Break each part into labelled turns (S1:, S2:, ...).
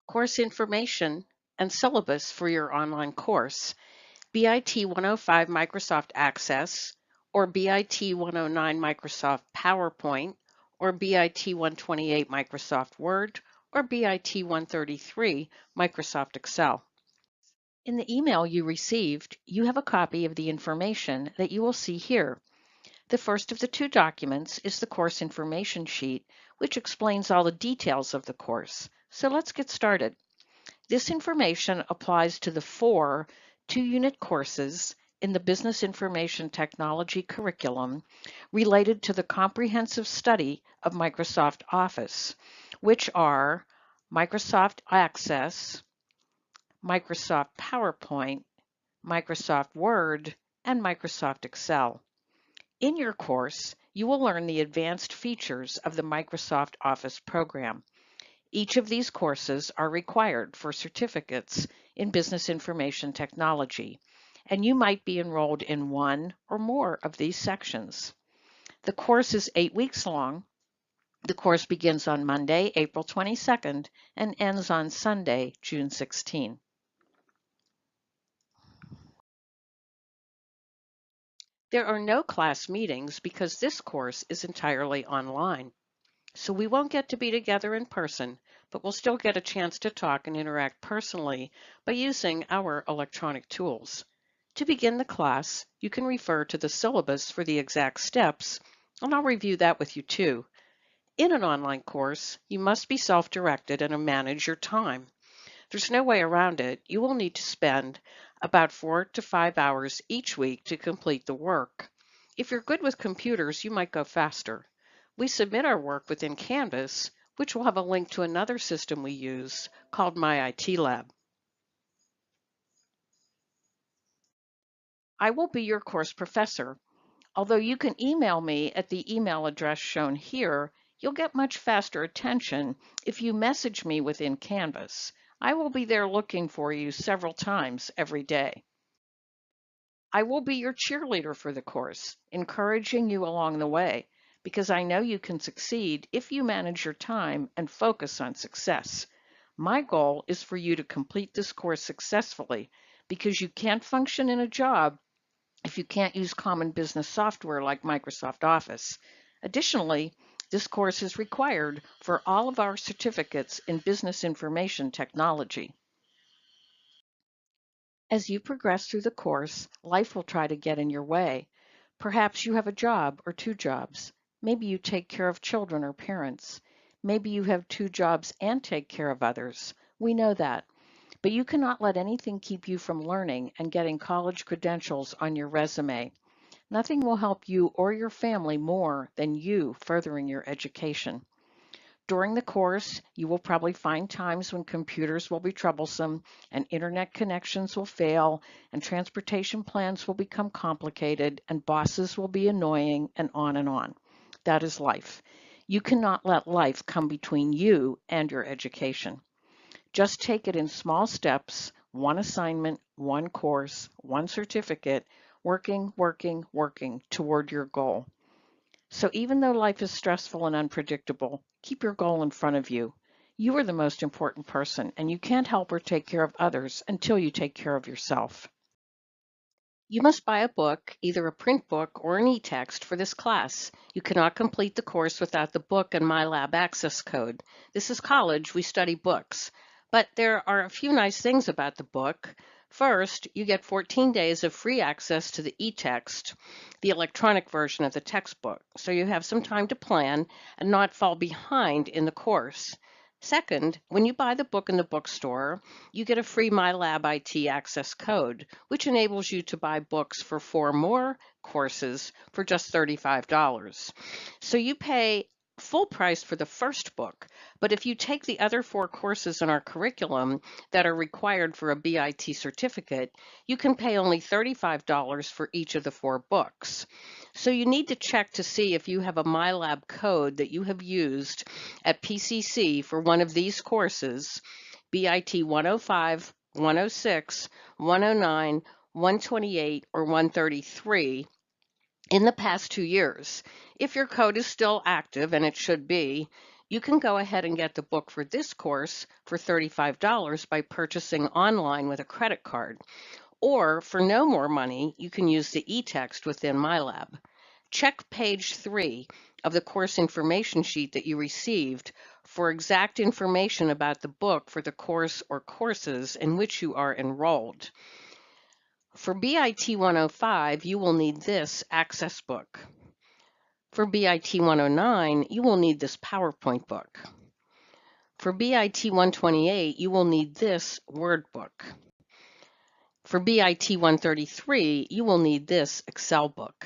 S1: course information, and syllabus for your online course, BIT 105 Microsoft Access, or BIT 109 Microsoft PowerPoint, or BIT 128 Microsoft Word, or BIT 133 Microsoft Excel. In the email you received, you have a copy of the information that you will see here. The first of the two documents is the course information sheet, which explains all the details of the course. So let's get started. This information applies to the 4 two-unit courses in the Business Information Technology curriculum related to the comprehensive study of Microsoft Office, which are Microsoft Access, Microsoft PowerPoint, Microsoft Word, and Microsoft Excel. In your course, you will learn the advanced features of the Microsoft Office program. Each of these courses are required for certificates in business information technology, and you might be enrolled in one or more of these sections. The course is 8 weeks long. The course begins on Monday, April 22nd, and ends on Sunday, June 16. There are no class meetings because this course is entirely online. So we won't get to be together in person, but we'll still get a chance to talk and interact personally by using our electronic tools. To begin the class, you can refer to the syllabus for the exact steps, and I'll review that with you too. In an online course, you must be self-directed and manage your time. There's no way around it. You will need to spend about 4 to 5 hours each week to complete the work. If you're good with computers, you might go faster. We submit our work within Canvas, which will have a link to another system we use called My IT Lab. I will be your course professor. Although you can email me at the email address shown here, you'll get much faster attention if you message me within Canvas. I will be there looking for you several times every day. I will be your cheerleader for the course, encouraging you along the way, because I know you can succeed if you manage your time and focus on success. My goal is for you to complete this course successfully, because you can't function in a job if you can't use common business software like Microsoft Office. Additionally, this course is required for all of our certificates in business information technology. As you progress through the course, life will try to get in your way. Perhaps you have a job or 2 jobs. Maybe you take care of children or parents. Maybe you have 2 jobs and take care of others. We know that. But you cannot let anything keep you from learning and getting college credentials on your resume. Nothing will help you or your family more than you furthering your education. During the course, you will probably find times when computers will be troublesome and internet connections will fail and transportation plans will become complicated and bosses will be annoying and on and on. That is life. You cannot let life come between you and your education. Just take it in small steps, one assignment, one course, one certificate, working toward your goal. So even though life is stressful and unpredictable, keep your goal in front of you. You are the most important person, and you can't help or take care of others until you take care of yourself. You must buy a book, either a print book or an e-text for this class. You cannot complete the course without the book and MyLab access code. This is college, we study books. But there are a few nice things about the book. First, you get 14 days of free access to the e-text, the electronic version of the textbook, so you have some time to plan and not fall behind in the course. Second, when you buy the book in the bookstore, you get a free MyLab IT access code, which enables you to buy books for 4 more courses for just $35. So you pay full price for the first book, but if you take the other 4 courses in our curriculum that are required for a BIT certificate, you can pay only $35 for each of the 4 books. So you need to check to see if you have a MyLab code that you have used at PCC for one of these courses, BIT 105, 106, 109, 128, or 133, in the past 2 years. If your code is still active, and it should be, You can go ahead and get the book for this course for $35 by purchasing online with a credit card. Or for no more money, you can use the e-text within MyLab. Check page 3 of the course information sheet that you received for exact information about the book for the course or courses in which you are enrolled. For BIT 105, you will need this Access book. For BIT 109, you will need this PowerPoint book. For BIT 128, you will need this Word book. For BIT 133, you will need this Excel book.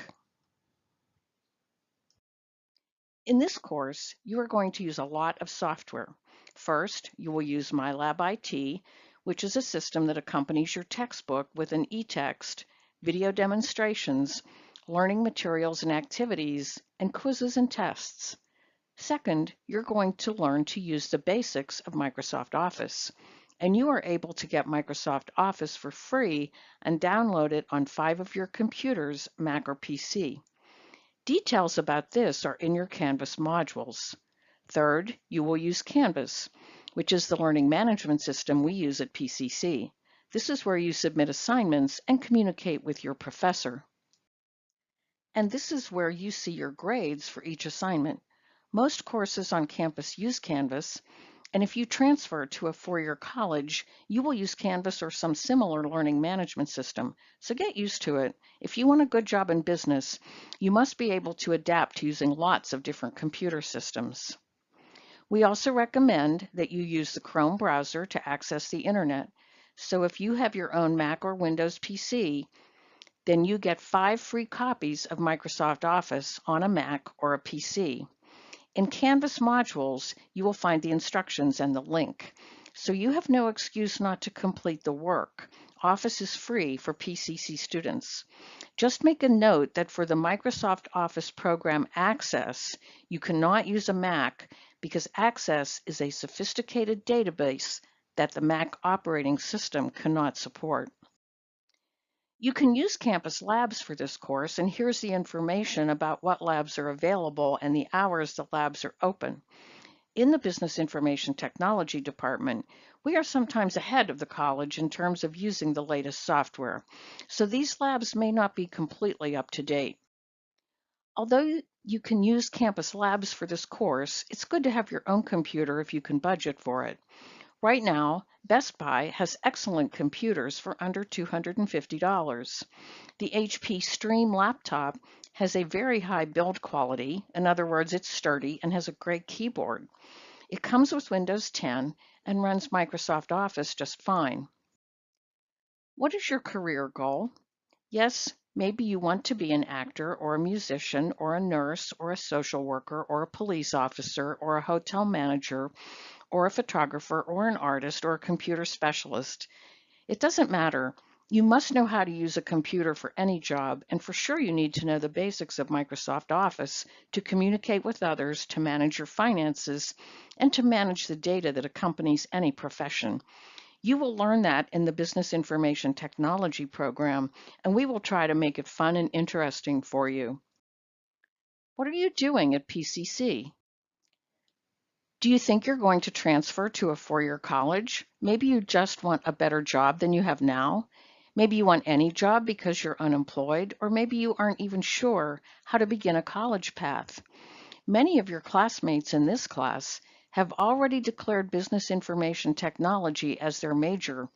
S1: In this course, you are going to use a lot of software. First, you will use MyLab IT, which is a system that accompanies your textbook with an e-text, video demonstrations, learning materials and activities, and quizzes and tests. Second, you're going to learn to use the basics of Microsoft Office, and you are able to get Microsoft Office for free and download it on 5 of your computers, Mac or PC. Details about this are in your Canvas modules. Third, you will use Canvas, which is the learning management system we use at PCC. This is where you submit assignments and communicate with your professor. And this is where you see your grades for each assignment. Most courses on campus use Canvas, and if you transfer to a four-year college, you will use Canvas or some similar learning management system. So get used to it. If you want a good job in business, you must be able to adapt to using lots of different computer systems. We also recommend that you use the Chrome browser to access the internet. So if you have your own Mac or Windows PC, then you get 5 free copies of Microsoft Office on a Mac or a PC. In Canvas modules, you will find the instructions and the link. So you have no excuse not to complete the work. Office is free for PCC students. Just make a note that for the Microsoft Office program Access, you cannot use a Mac because Access is a sophisticated database that the Mac operating system cannot support. You can use campus labs for this course, and here's the information about what labs are available and the hours the labs are open. In the Business Information Technology department, we are sometimes ahead of the college in terms of using the latest software, so these labs may not be completely up to date. Although you can use campus labs for this course, it's good to have your own computer if you can budget for it. Right now, Best Buy has excellent computers for under $250. The HP Stream laptop has a very high build quality. In other words, it's sturdy and has a great keyboard. It comes with Windows 10 and runs Microsoft Office just fine. What is your career goal? Yes, maybe you want to be an actor or a musician or a nurse or a social worker or a police officer or a hotel manager or a photographer or an artist or a computer specialist. It doesn't matter. You must know how to use a computer for any job, and for sure you need to know the basics of Microsoft Office to communicate with others, to manage your finances, and to manage the data that accompanies any profession. You will learn that in the Business Information Technology program, and we will try to make it fun and interesting for you. What are you doing at PCC? Do you think you're going to transfer to a four-year college? Maybe you just want a better job than you have now. Maybe you want any job because you're unemployed, or maybe you aren't even sure how to begin a college path. Many of your classmates in this class have already declared business information technology as their major,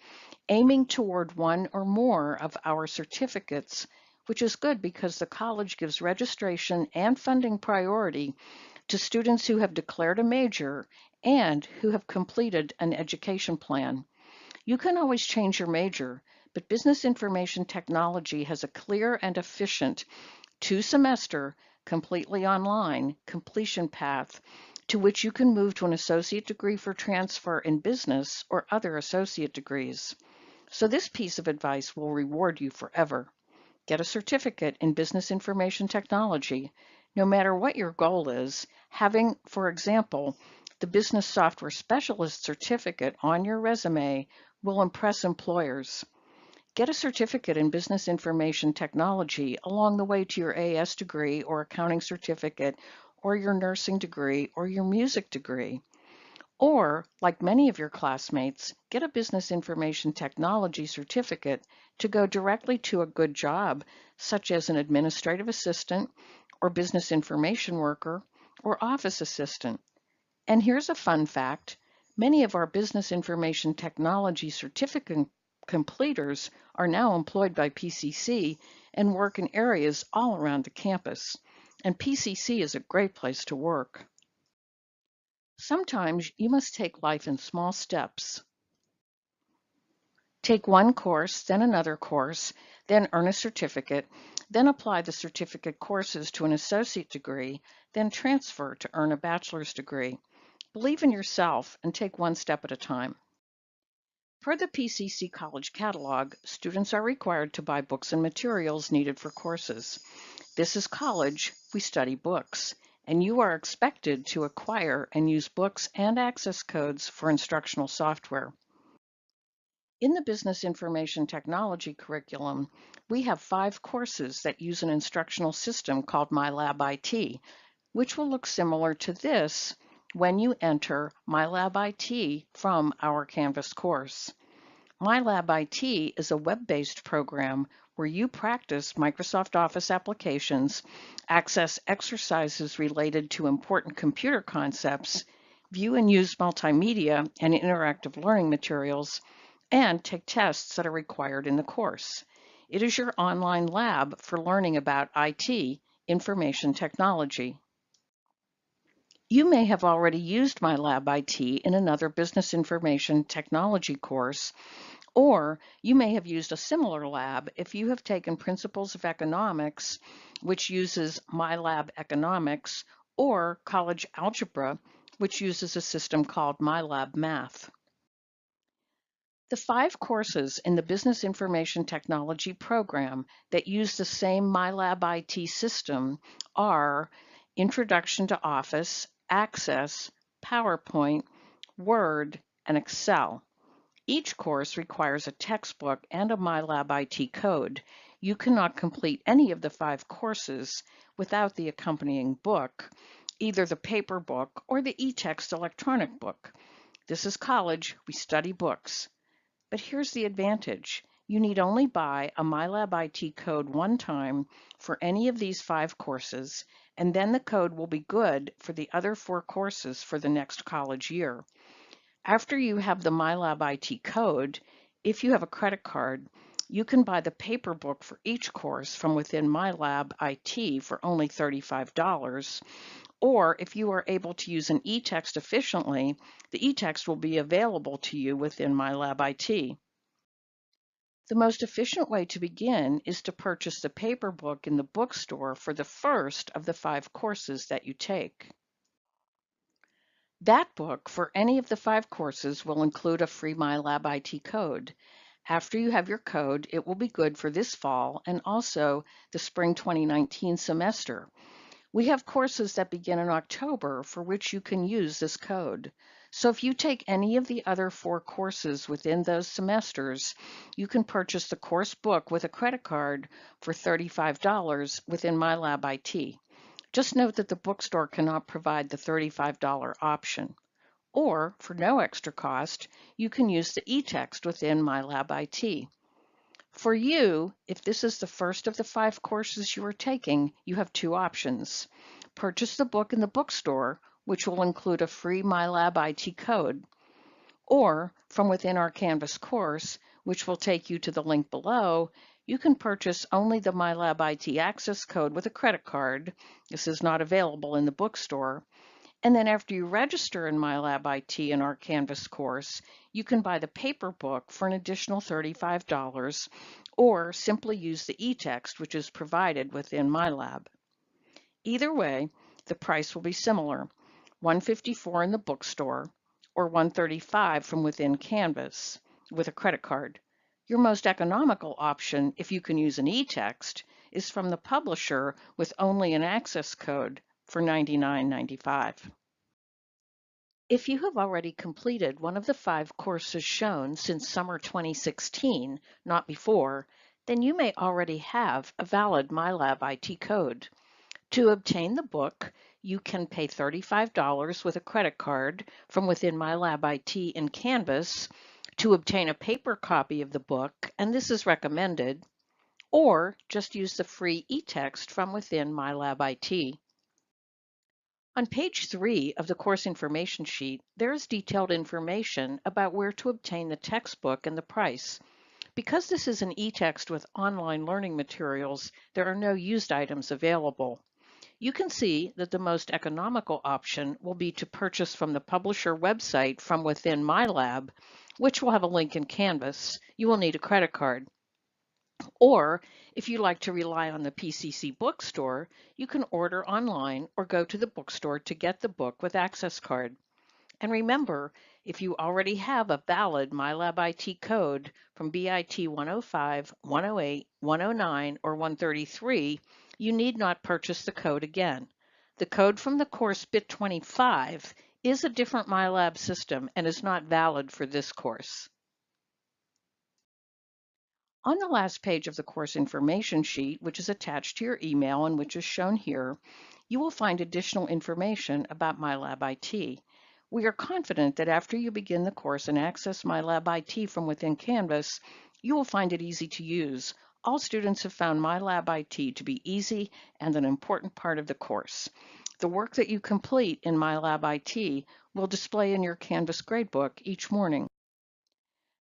S1: aiming toward one or more of our certificates, which is good because the college gives registration and funding priority to students who have declared a major and who have completed an education plan. You can always change your major, but Business Information Technology has a clear and efficient 2-semester, completely online completion path to which you can move to an associate degree for transfer in business or other associate degrees. So this piece of advice will reward you forever. Get a certificate in Business Information Technology. No matter what your goal is, having, for example, the Business Software Specialist certificate on your resume will impress employers. Get a certificate in Business Information Technology along the way to your AS degree or accounting certificate or your nursing degree, or your music degree. Or, like many of your classmates, get a business information technology certificate to go directly to a good job, such as an administrative assistant, or business information worker, or office assistant. And here's a fun fact. Many of our business information technology certificate completers are now employed by PCC and work in areas all around the campus. And PCC is a great place to work. Sometimes you must take life in small steps. Take one course, then another course, then earn a certificate, then apply the certificate courses to an associate degree, then transfer to earn a bachelor's degree. Believe in yourself and take one step at a time. Per the PCC College Catalog, students are required to buy books and materials needed for courses. This is college, we study books, and you are expected to acquire and use books and access codes for instructional software. In the Business Information Technology curriculum, we have 5 courses that use an instructional system called MyLab IT, which will look similar to this when you enter MyLab IT from our Canvas course. MyLab IT is a web-based program where you practice Microsoft Office applications, access exercises related to important computer concepts, view and use multimedia and interactive learning materials, and take tests that are required in the course. It is your online lab for learning about IT, information technology. You may have already used MyLab IT in another business information technology course, or you may have used a similar lab if you have taken Principles of Economics, which uses MyLab Economics, or College Algebra, which uses a system called MyLab Math. The 5 courses in the Business Information Technology program that use the same MyLab IT system are Introduction to Office, Access, PowerPoint, Word, and Excel. Each course requires a textbook and a MyLab IT code. You cannot complete any of the 5 courses without the accompanying book, either the paper book or the eText electronic book. This is college, we study books. But here's the advantage. You need only buy a MyLab IT code one time for any of these 5 courses, and then the code will be good for the other 4 courses for the next college year. After you have the MyLab IT code, if you have a credit card, you can buy the paper book for each course from within MyLab IT for only $35. Or if you are able to use an eText efficiently, the eText will be available to you within MyLab IT. The most efficient way to begin is to purchase the paper book in the bookstore for the first of the 5 courses that you take. That book for any of the 5 courses will include a free MyLab IT code. After you have your code, it will be good for this fall and also the spring 2019 semester. We have courses that begin in October for which you can use this code. So if you take any of the other 4 courses within those semesters, you can purchase the course book with a credit card for $35 within MyLab IT. Just note that the bookstore cannot provide the $35 option. Or, for no extra cost, you can use the eText within MyLab IT. For you, if this is the first of the 5 courses you are taking, you have 2 options. Purchase the book in the bookstore, which will include a free MyLab IT code, or from within our Canvas course, which will take you to the link below, you can purchase only the MyLab IT access code with a credit card. This is not available in the bookstore. And then after you register in MyLab IT in our Canvas course, you can buy the paper book for an additional $35, or simply use the eText, which is provided within MyLab. Either way, the price will be similar, $154 in the bookstore, or $135 from within Canvas with a credit card. Your most economical option, if you can use an eText, is from the publisher with only an access code for $99.95. If you have already completed one of the 5 courses shown since summer 2016, not before, then you may already have a valid MyLab IT code. To obtain the book, You can pay $35 with a credit card from within My Lab IT in Canvas to obtain a paper copy of the book, and this is recommended, or just use the free e-text from within My Lab IT. On page 3 of the course information sheet, there is detailed information about where to obtain the textbook and the price. Because this is an e-text with online learning materials, there are no used items available. You can see that the most economical option will be to purchase from the publisher website from within MyLab, which will have a link in Canvas. You will need a credit card. Or if you like to rely on the PCC bookstore, you can order online or go to the bookstore to get the book with access card. And remember, if you already have a valid MyLab IT code from BIT 105, 108, 109, or 133, you need not purchase the code again. The code from the course BIT 25 is a different MyLab system and is not valid for this course. On the last page of the course information sheet, which is attached to your email and which is shown here, you will find additional information about MyLab IT. We are confident that after you begin the course and access MyLab IT from within Canvas, you will find it easy to use. All students have found MyLab IT to be easy and an important part of the course. The work that you complete in MyLab IT will display in your Canvas gradebook each morning.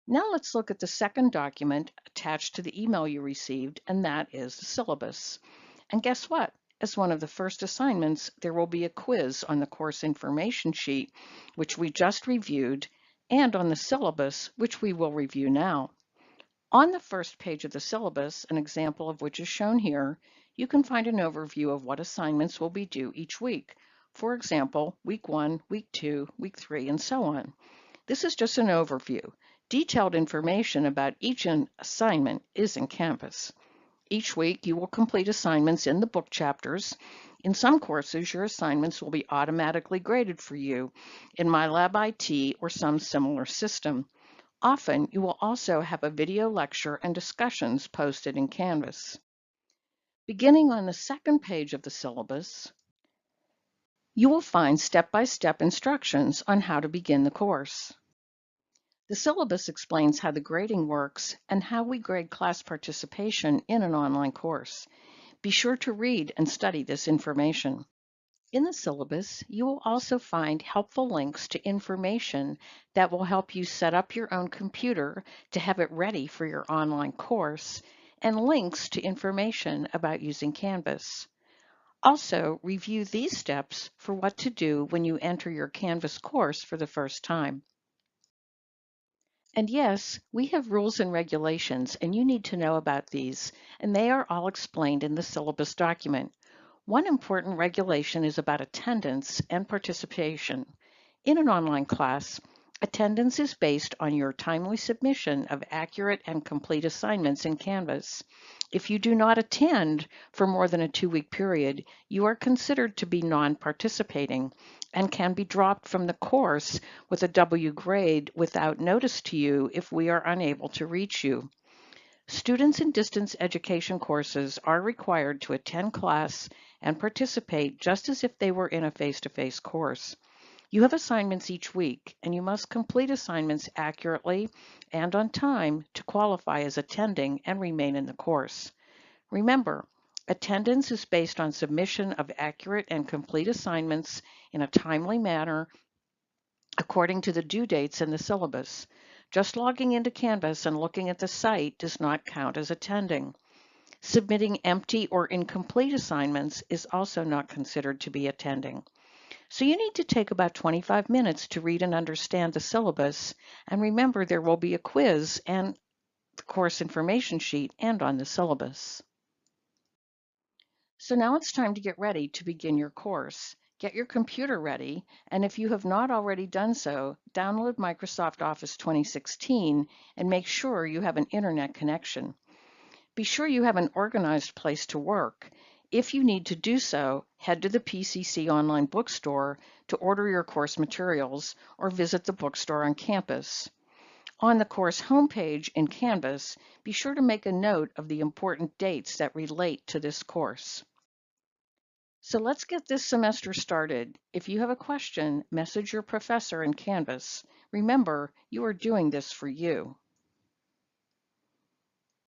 S1: Now let's look at the second document attached to the email you received, and that is the syllabus. And guess what? As one of the first assignments, there will be a quiz on the course information sheet, which we just reviewed, and on the syllabus, which we will review now. On the first page of the syllabus, an example of which is shown here, you can find an overview of what assignments will be due each week. For example, week 1, week 2, week 3, and so on. This is just an overview. Detailed information about each assignment is in Canvas. Each week, you will complete assignments in the book chapters. In some courses, your assignments will be automatically graded for you in MyLab IT or some similar system. Often, you will also have a video lecture and discussions posted in Canvas. Beginning on the second page of the syllabus, you will find step-by-step instructions on how to begin the course. The syllabus explains how the grading works and how we grade class participation in an online course. Be sure to read and study this information. In the syllabus, you will also find helpful links to information that will help you set up your own computer to have it ready for your online course, and links to information about using Canvas. Also, review these steps for what to do when you enter your Canvas course for the first time. And yes, we have rules and regulations, and you need to know about these, and they are all explained in the syllabus document. One important regulation is about attendance and participation. In an online class, attendance is based on your timely submission of accurate and complete assignments in Canvas. If you do not attend for more than a 2-week period, you are considered to be non-participating and can be dropped from the course with a W grade without notice to you if we are unable to reach you. Students in distance education courses are required to attend class and participate just as if they were in a face-to-face course. You have assignments each week, and you must complete assignments accurately and on time to qualify as attending and remain in the course. Remember, attendance is based on submission of accurate and complete assignments in a timely manner according to the due dates in the syllabus. Just logging into Canvas and looking at the site does not count as attending. Submitting empty or incomplete assignments is also not considered to be attending. So you need to take about 25 minutes to read and understand the syllabus, and remember there will be a quiz and the course information sheet and on the syllabus. So now it's time to get ready to begin your course. Get your computer ready, and if you have not already done so, download Microsoft Office 2016 and make sure you have an internet connection. Be sure you have an organized place to work. If you need to do so, head to the PCC online bookstore to order your course materials or visit the bookstore on campus. On the course homepage in Canvas, be sure to make a note of the important dates that relate to this course. So let's get this semester started. If you have a question, message your professor in Canvas. Remember, you are doing this for you.